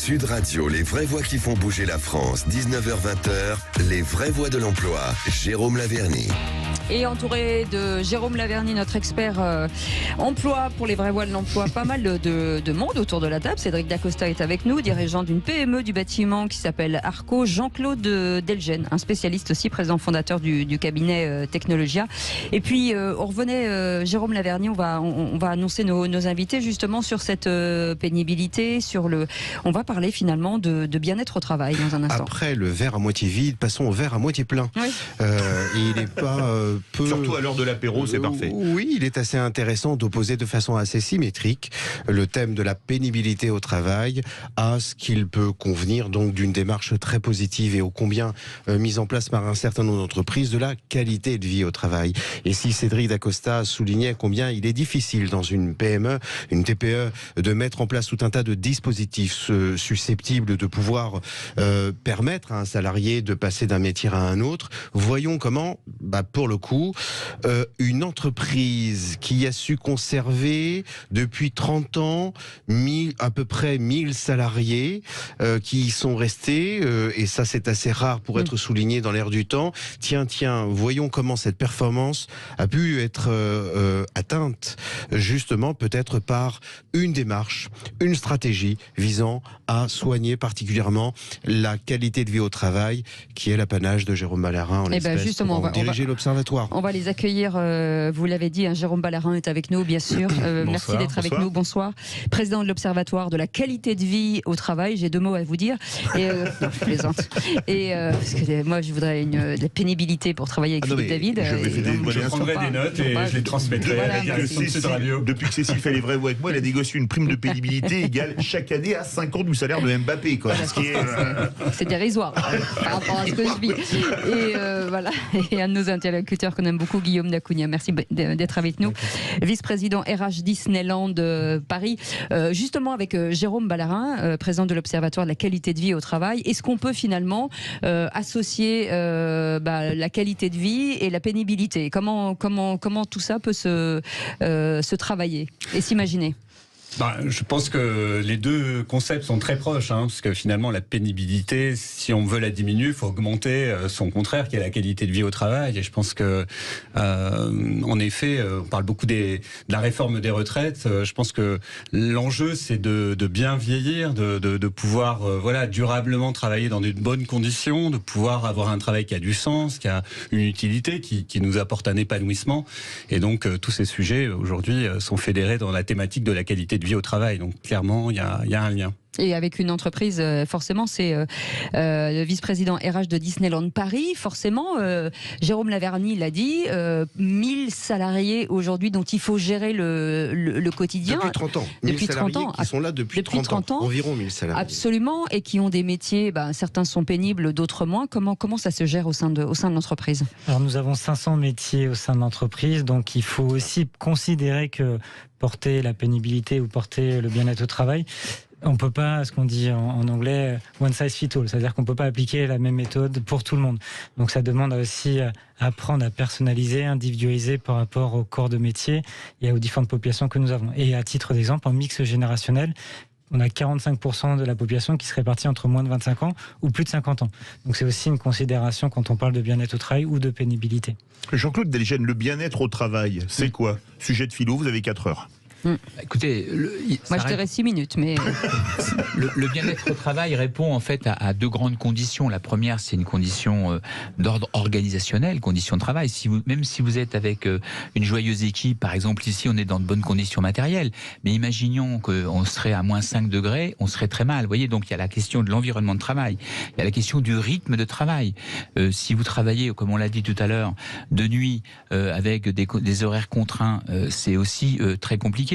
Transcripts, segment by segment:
Sud Radio, les vraies voix qui font bouger la France, 19h-20h, les vraies voix de l'emploi, Jérôme Laverny. Et entouré de Jérôme Laverny, notre expert emploi pour les vraies voix de l'emploi, pas mal de monde autour de la table. Cédric Dacosta est avec nous, dirigeant d'une PME du bâtiment qui s'appelle Arco. Jean-Claude Delgen, un spécialiste aussi, président fondateur du cabinet Technologia. Et puis on revenait, Jérôme Laverny, on va annoncer nos invités justement sur cette pénibilité, on va parler finalement de bien-être au travail dans un instant. Après le verre à moitié vide, passons au verre à moitié plein. Oui. Il n'est pas peu... Surtout à l'heure de l'apéro, c'est parfait. Oui, il est assez intéressant d'opposer de façon assez symétrique le thème de la pénibilité au travail à ce qu'il peut convenir donc d'une démarche très positive et ô combien mise en place par un certain nombre d'entreprises de la qualité de vie au travail. Et si Cédric Dacosta soulignait combien il est difficile dans une PME, une TPE, de mettre en place tout un tas de dispositifs susceptibles de pouvoir permettre à un salarié de passer d'un métier à un autre, voyons comment, pour le coup, une entreprise qui a su conserver depuis 30 ans à peu près 1000 salariés qui y sont restés, et ça c'est assez rare pour être souligné dans l'air du temps. Tiens, voyons comment cette performance a pu être atteinte justement peut-être par une démarche, une stratégie visant à soigner particulièrement la qualité de vie au travail qui est l'apanage de Jérôme Ballarin en l'espèce, justement, pour diriger l'Observatoire. On va les accueillir, vous l'avez dit, Jérôme Ballarin est avec nous, bien sûr. Merci d'être avec nous, bonsoir. Président de l'Observatoire de la qualité de vie au travail, j'ai 2 mots à vous dire. Et, non, je plaisante. Et, parce que moi, je voudrais de la pénibilité pour travailler avec Philippe David. Je prendrai des notes et je les transmettrai à la direction de Sud Radio. Depuis que Cécile fait les vraies voix avec moi, elle a négocié une prime de pénibilité égale chaque année à 5 ans du salaire de Mbappé. Quoi. C'est dérisoire par rapport à ce que je vis. Et voilà. Et un de nos interlocuteurs qu'on aime beaucoup, Guillaume Dacugna. Merci d'être avec nous. Vice-président RH Disneyland Paris. Justement avec Jérôme Ballarin, président de l'Observatoire de la qualité de vie au travail. Est-ce qu'on peut finalement associer la qualité de vie et la pénibilité ? Comment tout ça peut se travailler et s'imaginer ? Je pense que les deux concepts sont très proches, parce que finalement la pénibilité, si on veut la diminuer, il faut augmenter son contraire, qui est la qualité de vie au travail. Et je pense que, en effet, on parle beaucoup de la réforme des retraites. Je pense que l'enjeu, c'est de bien vieillir, de pouvoir durablement travailler dans de bonnes conditions, de pouvoir avoir un travail qui a du sens, qui a une utilité, qui nous apporte un épanouissement. Et donc tous ces sujets aujourd'hui sont fédérés dans la thématique de la qualité de vie au travail. Donc clairement, il y a un lien. Et avec une entreprise, forcément, c'est le vice-président RH de Disneyland Paris. Forcément, Jérôme Laverny l'a dit, 1000 salariés aujourd'hui dont il faut gérer le quotidien. Depuis 30 ans. 1000 salariés qui sont là depuis 30 ans. Environ 1000 salariés. Absolument, et qui ont des métiers, certains sont pénibles, d'autres moins. Comment ça se gère au sein de l'entreprise ? Alors nous avons 500 métiers au sein de l'entreprise, donc il faut aussi considérer que porter la pénibilité ou porter le bien-être au travail, on ne peut pas, ce qu'on dit en anglais, one size fit all, c'est-à-dire qu'on ne peut pas appliquer la même méthode pour tout le monde. Donc ça demande aussi apprendre à personnaliser, individualiser par rapport au corps de métier et aux différentes populations que nous avons. Et à titre d'exemple, en mix générationnel, on a 45% de la population qui se répartit entre moins de 25 ans ou plus de 50 ans. Donc c'est aussi une considération quand on parle de bien-être au travail ou de pénibilité. Jean-Claude Delgen, le bien-être au travail, c'est quoi ? Sujet de philo, vous avez 4 heures. Écoutez, moi je dirais 6 minutes, mais le bien-être au travail répond en fait à 2 grandes conditions. La première, c'est une condition d'ordre organisationnel, condition de travail. Même si vous êtes avec une joyeuse équipe, par exemple ici, on est dans de bonnes conditions matérielles, mais imaginons qu'on serait à moins 5 degrés, on serait très mal. Vous voyez, donc il y a la question de l'environnement de travail, il y a la question du rythme de travail. Si vous travaillez, comme on l'a dit tout à l'heure, de nuit avec des horaires contraints, c'est aussi très compliqué.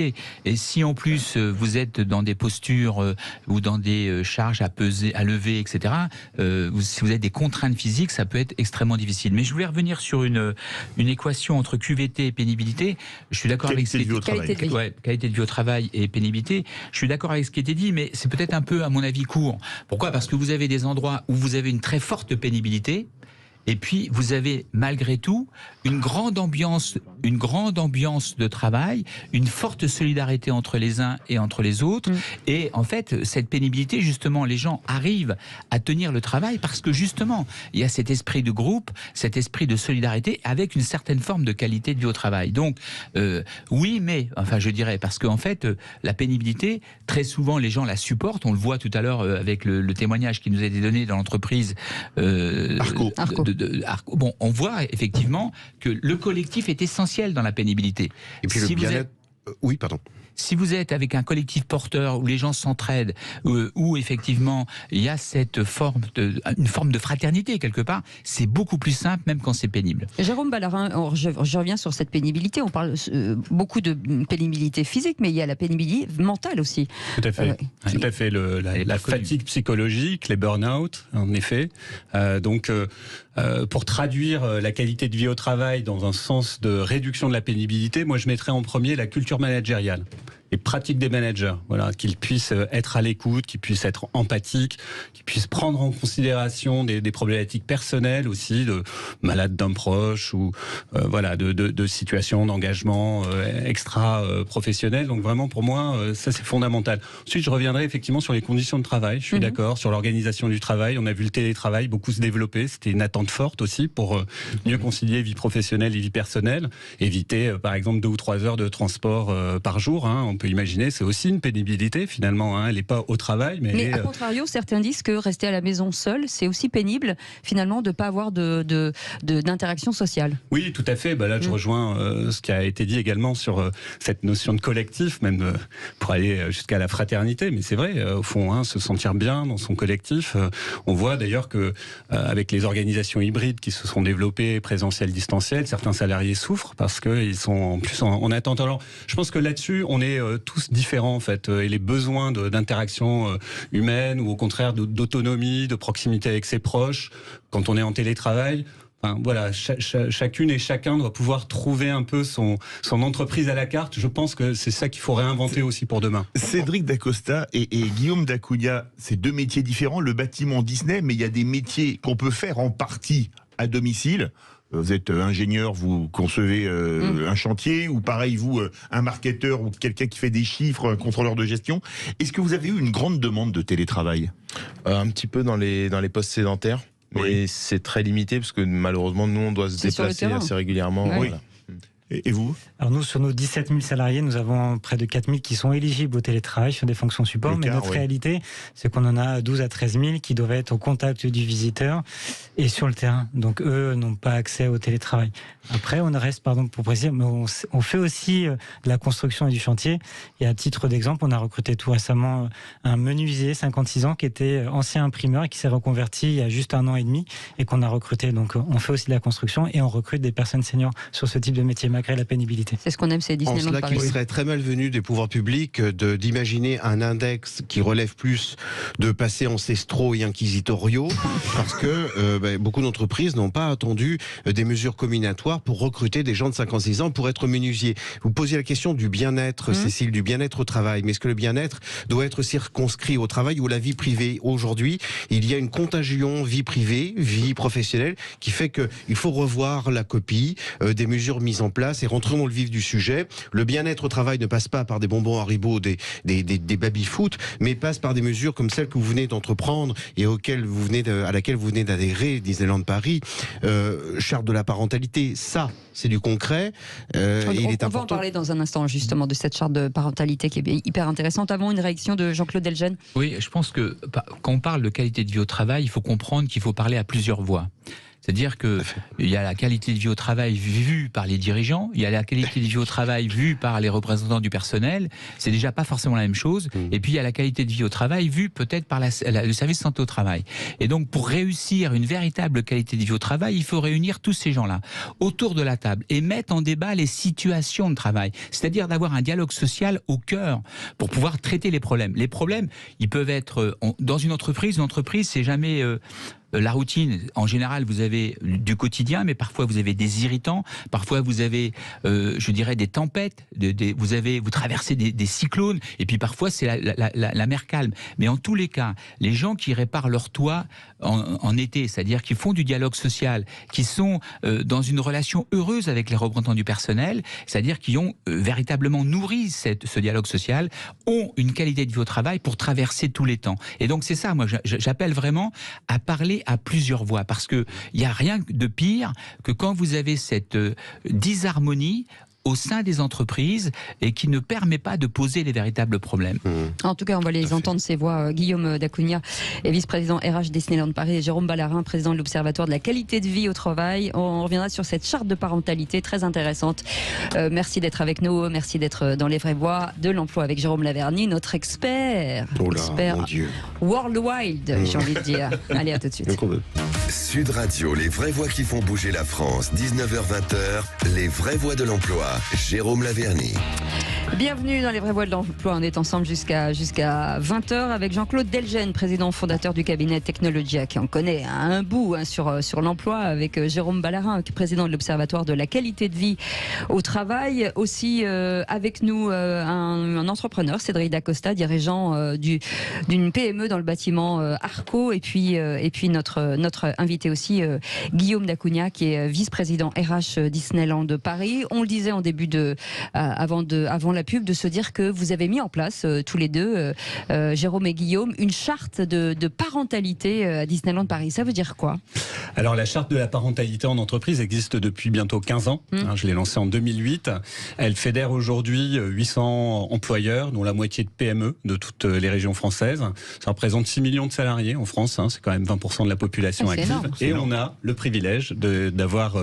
Et si en plus vous êtes dans des postures ou dans des charges à peser, à lever, etc., si vous avez des contraintes physiques, ça peut être extrêmement difficile. Mais je voulais revenir sur une équation entre QVT et pénibilité. Je suis d'accord avec qualité de vie au travail et pénibilité. Je suis d'accord avec ce qui a été dit, mais c'est peut-être un peu, à mon avis, court. Pourquoi ? Parce que vous avez des endroits où vous avez une très forte pénibilité Et puis, vous avez malgré tout une grande ambiance de travail, une forte solidarité entre les uns et entre les autres. Et en fait, cette pénibilité, justement, les gens arrivent à tenir le travail parce que justement, il y a cet esprit de groupe, cet esprit de solidarité avec une certaine forme de qualité de vie au travail. Donc, oui, mais, enfin, je dirais, parce qu'en fait, la pénibilité, très souvent, les gens la supportent. On le voit tout à l'heure avec le témoignage qui nous a été donné dans l'entreprise Arco. Bon, on voit effectivement que le collectif est essentiel dans la pénibilité. Et puis le bien-être... Oui, pardon. Si vous êtes avec un collectif porteur où les gens s'entraident, où effectivement il y a une forme de fraternité quelque part, c'est beaucoup plus simple même quand c'est pénible. Jérôme Ballarin, je reviens sur cette pénibilité. On parle beaucoup de pénibilité physique, mais il y a la pénibilité mentale aussi. Tout à fait. Tout à fait. La fatigue psychologique, les burn-out, en effet. Pour traduire la qualité de vie au travail dans un sens de réduction de la pénibilité, moi je mettrais en premier la culture managériale. Les pratiques des managers, voilà, qu'ils puissent être à l'écoute, qu'ils puissent être empathiques, qu'ils puissent prendre en considération des problématiques personnelles aussi, de malades d'un proche ou de situations d'engagement extra-professionnel. Donc vraiment pour moi, ça c'est fondamental. Ensuite, je reviendrai effectivement sur les conditions de travail. Je suis d'accord sur l'organisation du travail. On a vu le télétravail beaucoup se développer. C'était une attente forte aussi pour mieux concilier vie professionnelle et vie personnelle. Éviter par exemple 2 ou 3 heures de transport par jour. On peut imaginer, c'est aussi une pénibilité finalement. Elle n'est pas au travail, mais à contrario, certains disent que rester à la maison seul, c'est aussi pénible finalement de ne pas avoir d'interaction sociale. Oui, tout à fait. Là, je rejoins ce qui a été dit également sur cette notion de collectif, même pour aller jusqu'à la fraternité. Mais c'est vrai, au fond, se sentir bien dans son collectif. On voit d'ailleurs que avec les organisations hybrides qui se sont développées, présentielles, distancielles, certains salariés souffrent parce qu'ils sont en plus en attente. Alors, je pense que là-dessus, on est tous différents en fait, et les besoins d'interaction humaine ou au contraire d'autonomie, de proximité avec ses proches, quand on est en télétravail. Enfin, voilà, chacune et chacun doit pouvoir trouver un peu son entreprise à la carte. Je pense que c'est ça qu'il faut réinventer aussi pour demain. Cédric Dacosta et Guillaume Dacugna, c'est 2 métiers différents. Le bâtiment Disney, mais il y a des métiers qu'on peut faire en partie à domicile. Vous êtes ingénieur, vous concevez un chantier, ou pareil, vous, un marketeur ou quelqu'un qui fait des chiffres, un contrôleur de gestion. Est-ce que vous avez eu une grande demande de télétravail ? Un petit peu dans les postes sédentaires, mais c'est très limité parce que malheureusement, nous, on doit se déplacer assez régulièrement. Ouais. Voilà. Et vous ? Alors nous, sur nos 17 000 salariés, nous avons près de 4 000 qui sont éligibles au télétravail sur des fonctions support. Mais notre réalité, c'est qu'on en a 12 à 13 000 qui doivent être au contact du visiteur et sur le terrain. Donc eux n'ont pas accès au télétravail. Après, on reste, pardon pour préciser, mais on fait aussi de la construction et du chantier. Et à titre d'exemple, on a recruté tout récemment un menuisier, 56 ans, qui était ancien imprimeur et qui s'est reconverti il y a juste 1 an et demi et qu'on a recruté. Donc on fait aussi de la construction et on recrute des personnes seniors sur ce type de métier, malgré la pénibilité. C'est ce qu'on aime, c'est Disneyland Paris. En cela qu'il serait très malvenu des pouvoirs publics d'imaginer un index qui relève plus de passés ancestraux et inquisitoriaux, parce que beaucoup d'entreprises n'ont pas attendu des mesures combinatoires pour recruter des gens de 56 ans pour être menuisiers. Vous posiez la question du bien-être, Cécile, du bien-être au travail. Mais est-ce que le bien-être doit être circonscrit au travail ou à la vie privée ? Aujourd'hui, il y a une contagion vie privée, vie professionnelle, qui fait qu'il faut revoir la copie des mesures mises en place et rentrer dans le vif du sujet. Le bien-être au travail ne passe pas par des bonbons Haribo, des baby-foot, mais passe par des mesures comme celles que vous venez d'entreprendre et à laquelle vous venez d'adhérer, Disneyland Paris, charte de la parentalité. Ça, c'est du concret. On va en parler dans un instant, justement, de cette charte de parentalité qui est hyper intéressante. Avant, une réaction de Jean-Claude Delgen. Oui, je pense que quand on parle de qualité de vie au travail, il faut comprendre qu'il faut parler à plusieurs voix. C'est-à-dire qu'il y a la qualité de vie au travail vue par les dirigeants, il y a la qualité de vie au travail vue par les représentants du personnel, c'est déjà pas forcément la même chose, et puis il y a la qualité de vie au travail vue peut-être par le service santé au travail. Et donc pour réussir une véritable qualité de vie au travail, il faut réunir tous ces gens-là autour de la table et mettre en débat les situations de travail, c'est-à-dire d'avoir un dialogue social au cœur pour pouvoir traiter les problèmes. Les problèmes, ils peuvent être dans une entreprise c'est jamais la routine, en général, vous avez du quotidien, mais parfois vous avez des irritants, parfois vous avez, je dirais, des tempêtes, vous traversez des cyclones, et puis parfois c'est la mer calme. Mais en tous les cas, les gens qui réparent leur toit en été, c'est-à-dire qui font du dialogue social, qui sont dans une relation heureuse avec les représentants du personnel, c'est-à-dire qui ont véritablement nourri ce dialogue social, ont une qualité de vie au travail pour traverser tous les temps. Et donc c'est ça, moi j'appelle vraiment à parler à plusieurs voix, parce qu'il n'y a rien de pire que quand vous avez cette disharmonie au sein des entreprises et qui ne permet pas de poser les véritables problèmes. En tout cas, on va les entendre, ces voix. Guillaume Dacugna est vice-président RH Disneyland Paris, et Jérôme Ballarin, président de l'Observatoire de la qualité de vie au travail. On reviendra sur cette charte de parentalité très intéressante. Merci d'être avec nous, merci d'être dans les vraies voies de l'emploi avec Jérôme Laverny, notre expert. Expert worldwide, j'ai envie de dire. Allez, à tout de suite. Sud Radio, les vraies voix qui font bouger la France, 19h-20h, les vraies voix de l'emploi. Jérôme Laverny. Bienvenue dans les vraies voix de l'emploi. On est ensemble jusqu'à 20h avec Jean-Claude Delgen, président fondateur du cabinet Technologia, qui en connaît un bout sur l'emploi, avec Jérôme Ballarin, président de l'Observatoire de la qualité de vie au travail. Aussi avec nous un entrepreneur, Cédric Dacosta, dirigeant d'une PME dans le bâtiment Arco, et puis notre invité aussi, Guillaume Dacugna, qui est vice-président RH Disneyland de Paris. On le disait en début avant la pub, de se dire que vous avez mis en place tous les deux, Jérôme et Guillaume, une charte de parentalité à Disneyland Paris. Ça veut dire quoi? Alors la charte de la parentalité en entreprise existe depuis bientôt 15 ans. Je l'ai lancée en 2008. Elle fédère aujourd'hui 800 employeurs, dont la moitié de PME de toutes les régions françaises. Ça représente 6 millions de salariés en France. C'est quand même 20% de la population active. Énorme. Et on a le privilège d'avoir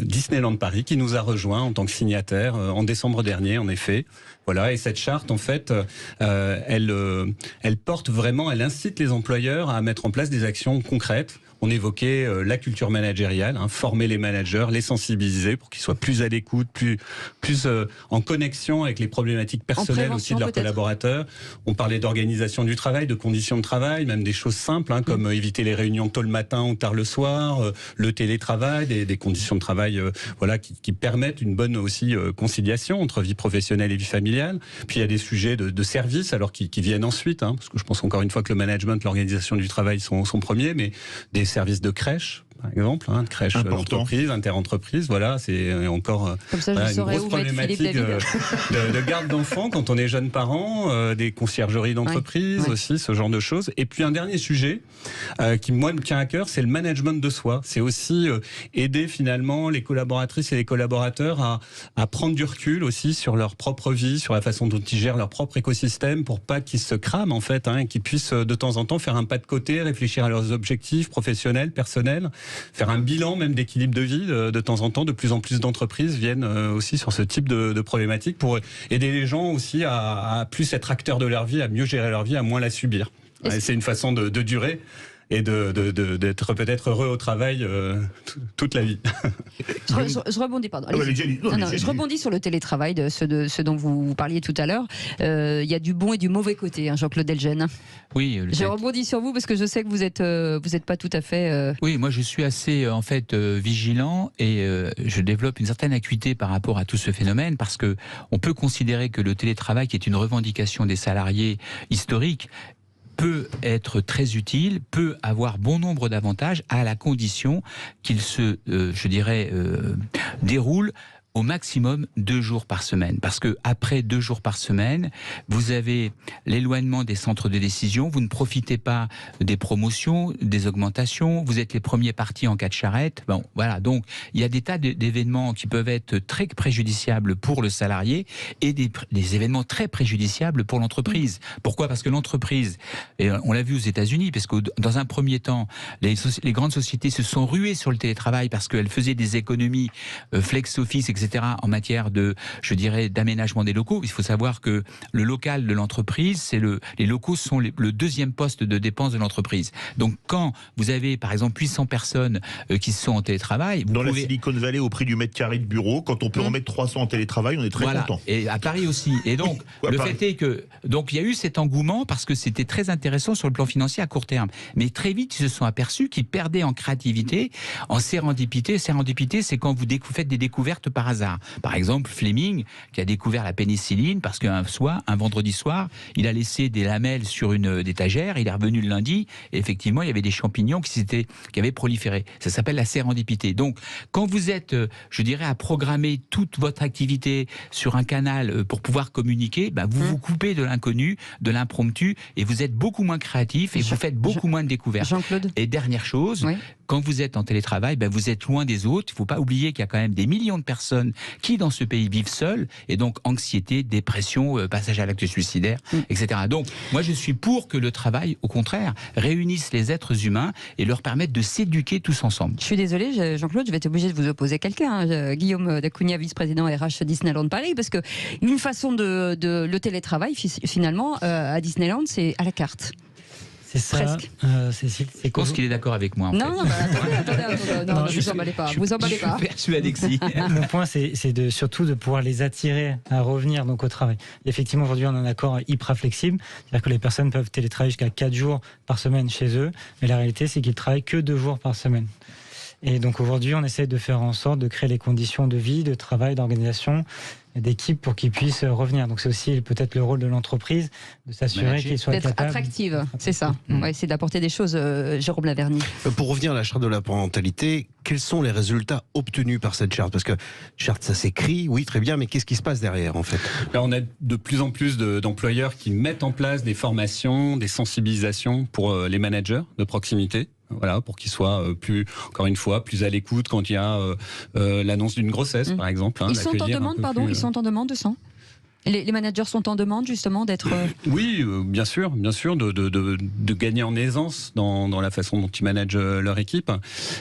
Disneyland Paris qui nous a rejoints en tant que signataire en décembre dernier, en effet. Voilà, et cette charte, en fait, elle porte vraiment, elle incite les employeurs à mettre en place des actions concrètes. On évoquait la culture managériale, former les managers, les sensibiliser pour qu'ils soient plus à l'écoute, plus en connexion avec les problématiques personnelles aussi de leurs collaborateurs. On parlait d'organisation du travail, de conditions de travail, même des choses simples, comme éviter les réunions tôt le matin ou tard le soir, le télétravail, des conditions de travail qui permettent une bonne aussi conciliation entre vie professionnelle et vie familiale. Puis il y a des sujets de services alors qui viennent ensuite, parce que je pense encore une fois que le management, l'organisation du travail sont premiers, mais des services de crèche, par exemple, de crèche d'entreprise, interentreprise, voilà, c'est encore une grosse problématique de garde d'enfants quand on est jeune parent, des conciergeries d'entreprise aussi, ce genre de choses. Et puis un dernier sujet qui moi me tient à cœur, c'est le management de soi. C'est aussi aider finalement les collaboratrices et les collaborateurs à prendre du recul aussi sur leur propre vie, sur la façon dont ils gèrent leur propre écosystème, pour pas qu'ils se crament en fait, et qu'ils puissent de temps en temps faire un pas de côté, réfléchir à leurs objectifs professionnels, personnels, faire un bilan même d'équilibre de vie de temps en temps. De plus en plus d'entreprises viennent aussi sur ce type de problématiques pour aider les gens aussi à plus être acteurs de leur vie, à mieux gérer leur vie, à moins la subir. C'est une façon de durer et d'être peut-être heureux au travail toute la vie. Je rebondis, pardon. Je rebondis sur le télétravail, de ce dont vous parliez tout à l'heure. Il y a du bon et du mauvais côté, Jean-Claude Delgen. Oui. Je rebondis sur vous parce que je sais que vous êtes pas tout à fait. Oui, moi je suis assez vigilant et je développe une certaine acuité par rapport à tout ce phénomène, parce que on peut considérer que le télétravail, qui est une revendication des salariés historique, peut être très utile, peut avoir bon nombre d'avantages, à la condition qu'il se, déroule au maximum 2 jours par semaine. Parce que après 2 jours par semaine, vous avez l'éloignement des centres de décision, vous ne profitez pas des promotions, des augmentations, vous êtes les premiers partis en cas de charrette. Bon, voilà. Donc, il y a des tas d'événements qui peuvent être très préjudiciables pour le salarié et des événements très préjudiciables pour l'entreprise. Pourquoi? Parce que l'entreprise, et on l'a vu aux États-Unis, parce que dans un premier temps, les grandes sociétés se sont ruées sur le télétravail parce qu'elles faisaient des économies flex office, etc., etc., en matière de, je dirais, d'aménagement des locaux. Il faut savoir que le local de l'entreprise, les locaux sont le deuxième poste de dépense de l'entreprise. Donc, quand vous avez, par exemple, 800 personnes qui sont en télétravail... Dans la Silicon Valley, au prix du mètre carré de bureau, quand on peut en mettre 300 en télétravail, on est très content. Et à Paris aussi. Et donc, fait est que... Donc, il y a eu cet engouement parce que c'était très intéressant sur le plan financier à court terme. Mais très vite, ils se sont aperçus qu'ils perdaient en créativité, en sérendipité. Sérendipité, c'est quand vous faites des découvertes par hasard. Par exemple, Fleming, qui a découvert la pénicilline parce qu'un vendredi soir, il a laissé des lamelles sur une étagère, il est revenu le lundi, et effectivement, il y avait des champignons qui avaient proliféré. Ça s'appelle la sérendipité. Donc, quand vous êtes, je dirais, à programmer toute votre activité sur un canal pour pouvoir communiquer, vous vous coupez de l'inconnu, de l'impromptu, et vous êtes beaucoup moins créatif, et vous faites beaucoup moins de découvertes. Jean-Claude. Et dernière chose, quand vous êtes en télétravail, vous êtes loin des autres. Il ne faut pas oublier qu'il y a quand même des millions de personnes qui, dans ce pays, vivent seules, et donc anxiété, dépression, passage à l'acte suicidaire, etc. Donc, moi, je suis pour que le travail, au contraire, réunisse les êtres humains et leur permette de s'éduquer tous ensemble. Je suis désolée, Jean-Claude, je vais être obligé de vous opposer quelqu'un, Guillaume Dacugna, vice-président RH Disneyland Paris, parce que une façon de le télétravail, finalement, à Disneyland, c'est à la carte. C'est ça, Cécile. Je pense qu'il est d'accord avec moi. Non, attendez, vous emballez pas. Vous emballez pas. Je suis Alexis. Mon point, c'est surtout de pouvoir les attirer à revenir donc au travail. Effectivement, aujourd'hui, on a un accord hyper flexible, c'est-à-dire que les personnes peuvent télétravailler jusqu'à 4 jours par semaine chez eux, mais la réalité, c'est qu'ils travaillent que 2 jours par semaine. Et donc aujourd'hui, on essaie de faire en sorte de créer les conditions de vie, de travail, d'organisation, d'équipe pour qu'ils puissent revenir. Donc c'est aussi peut-être le rôle de l'entreprise de s'assurer qu'ils soient capables... D'être attractive, c'est ça. On va essayer d'apporter des choses, Jérôme Laverny. Pour revenir à la charte de la parentalité, quels sont les résultats obtenus par cette charte? Parce que charte, ça s'écrit, oui, très bien, mais qu'est-ce qui se passe derrière, en fait? Là, on a de plus en plus d'employeurs qui mettent en place des formations, des sensibilisations pour les managers de proximité. Voilà, pour qu'ils soient encore une fois, plus à l'écoute quand il y a l'annonce d'une grossesse, par exemple. Ils sont en demande, ils sont en demande de ça. Les managers sont en demande justement d'être... Oui, bien sûr, de gagner en aisance dans la façon dont ils managent leur équipe.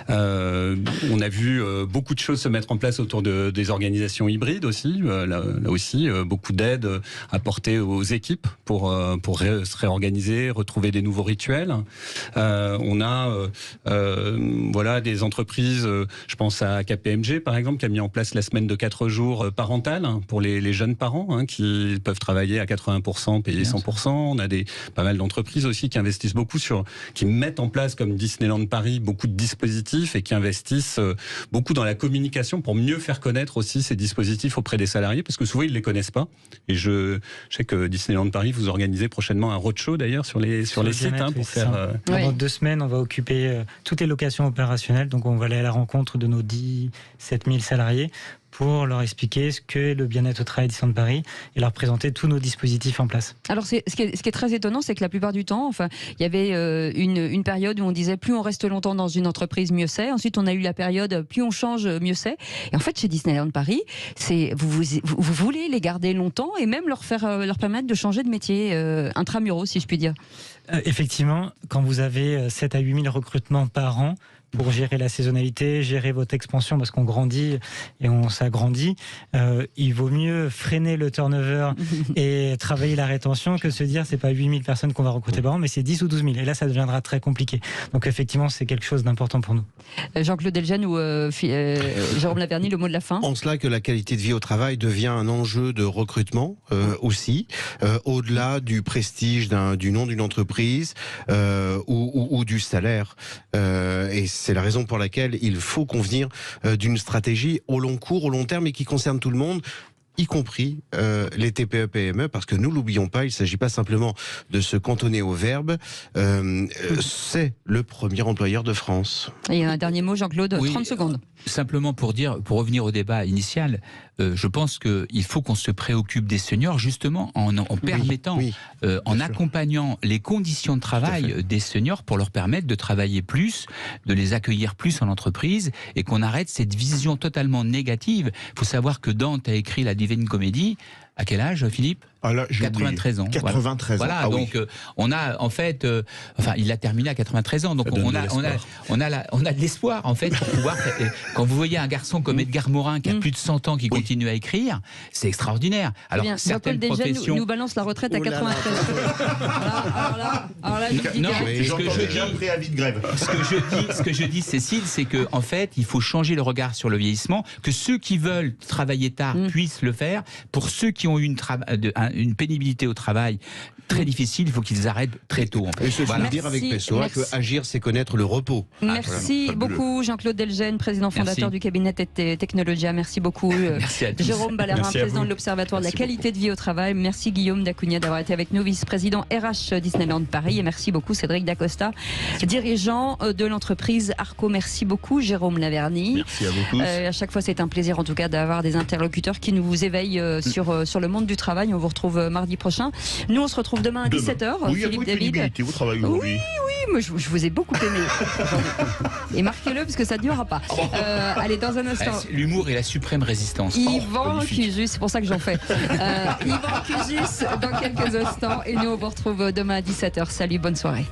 On a vu beaucoup de choses se mettre en place autour des organisations hybrides aussi. Là aussi, beaucoup d'aides apportées aux équipes pour se réorganiser, retrouver des nouveaux rituels. On a des entreprises, je pense à KPMG par exemple, qui a mis en place la semaine de 4 jours parentale pour les jeunes parents, qui peuvent travailler à 80%, payer 100%. On a pas mal d'entreprises aussi qui investissent beaucoup qui mettent en place, comme Disneyland Paris, beaucoup de dispositifs et qui investissent beaucoup dans la communication pour mieux faire connaître aussi ces dispositifs auprès des salariés, parce que souvent ils les connaissent pas. Et je sais que Disneyland Paris, vous organisez prochainement un roadshow d'ailleurs sur les sites pour faire. Pendant 2 semaines, on va occuper toutes les locations opérationnelles. Donc on va aller à la rencontre de nos 17 000 salariés pour leur expliquer ce qu'est le bien-être au travail Disneyland Paris et leur présenter tous nos dispositifs en place. Alors ce qui est très étonnant, c'est que la plupart du temps, il y avait une période où on disait plus on reste longtemps dans une entreprise, mieux c'est. Ensuite, on a eu la période plus on change, mieux c'est. Et en fait, chez Disneyland Paris, vous voulez les garder longtemps et même leur permettre de changer de métier intramuros, si je puis dire. Effectivement, quand vous avez 7 à 8 000 recrutements par an, pour gérer la saisonnalité, gérer votre expansion, parce qu'on grandit et on s'agrandit, il vaut mieux freiner le turnover et travailler la rétention que se dire c'est pas 8000 personnes qu'on va recruter par an, mais c'est 10 ou 12 000. Et là, ça deviendra très compliqué. Donc effectivement, c'est quelque chose d'important pour nous. Jean-Claude Delgen ou Jérôme Laverny, le mot de la fin. En cela que la qualité de vie au travail devient un enjeu de recrutement aussi, au-delà du prestige du nom d'une entreprise ou du salaire. Et c'est la raison pour laquelle il faut convenir d'une stratégie au long cours, au long terme et qui concerne tout le monde, y compris les TPE-PME, parce que nous l'oublions pas, il ne s'agit pas simplement de se cantonner au verbe, c'est le premier employeur de France. Et un dernier mot, Jean-Claude, 30 secondes. Simplement pour revenir au débat initial, je pense qu'il faut qu'on se préoccupe des seniors justement en permettant, en accompagnant les conditions de travail des seniors pour leur permettre de travailler plus, de les accueillir plus en entreprise et qu'on arrête cette vision totalement négative. Il faut savoir que Dante a écrit la Divine Comédie. À quel âge, Philippe ? Ah là, j'ai 93 ans. 93 ans. Voilà, Ah donc oui. on a en fait, il a terminé à 93 ans, donc on a de l'espoir en fait pour pouvoir. Quand vous voyez un garçon comme Edgar Morin qui a plus de 100 ans qui continue à écrire, c'est extraordinaire. Alors bien, certaines Jean-Paul Delgene professions nous balance la retraite à 93. Alors là, je vous dis Non, que- mais J'entends déjà un préavis de grève. ce que je dis, Cécile, c'est que en fait, il faut changer le regard sur le vieillissement, que ceux qui veulent travailler tard puissent le faire. Pour ceux qui ont eu une pénibilité au travail très difficile, il faut qu'ils arrêtent très tôt. En fait. Et ce Voilà. dire avec Merci, Pessoa merci. que agir, c'est connaître le repos. Merci Fabuleux. beaucoup Jean-Claude Delgene, président fondateur Merci. du cabinet Technologia. Merci beaucoup Merci à tous. Jérôme Ballarin, Merci à président vous. de l'Observatoire de la Merci qualité de vie au travail. Merci Guillaume Dacugna d'avoir été avec nous, vice-président RH Disneyland Paris. Et merci beaucoup Cédric Dacosta, dirigeant de l'entreprise Arco. Merci beaucoup Jérôme Laverny. Merci à vous tous. À chaque fois, c'est un plaisir en tout cas d'avoir des interlocuteurs qui nous éveillent sur le monde du travail. On vous retrouve mardi prochain. Nous, on se retrouve demain à 17h. Oui, il y a beaucoup de pénibilité au travail aujourd'hui. Oui, moi, je vous ai beaucoup aimé. Et marquez-le parce que ça ne durera pas. Allez, dans un instant. L'humour est la suprême résistance. Yvan magnifique. Cusus, c'est pour ça que j'en fais. Yvan Cusus dans quelques instants. Et nous, on vous retrouve demain à 17h. Salut, bonne soirée.